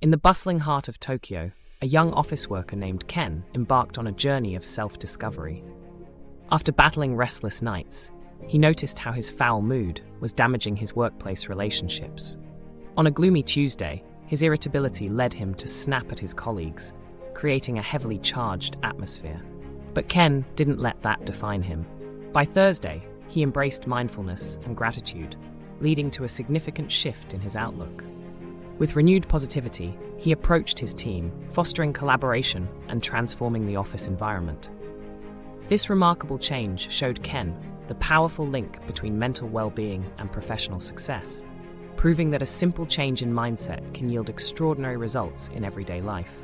In the bustling heart of Tokyo, a young office worker named Ken embarked on a journey of self-discovery. After battling restless nights, he noticed how his foul mood was damaging his workplace relationships. On a gloomy Tuesday, his irritability led him to snap at his colleagues, creating a heavily charged atmosphere. But Ken didn't let that define him. By Thursday, he embraced mindfulness and gratitude, leading to a significant shift in his outlook. With renewed positivity, he approached his team, fostering collaboration and transforming the office environment. This remarkable change showed Ken the powerful link between mental well-being and professional success, proving that a simple change in mindset can yield extraordinary results in everyday life.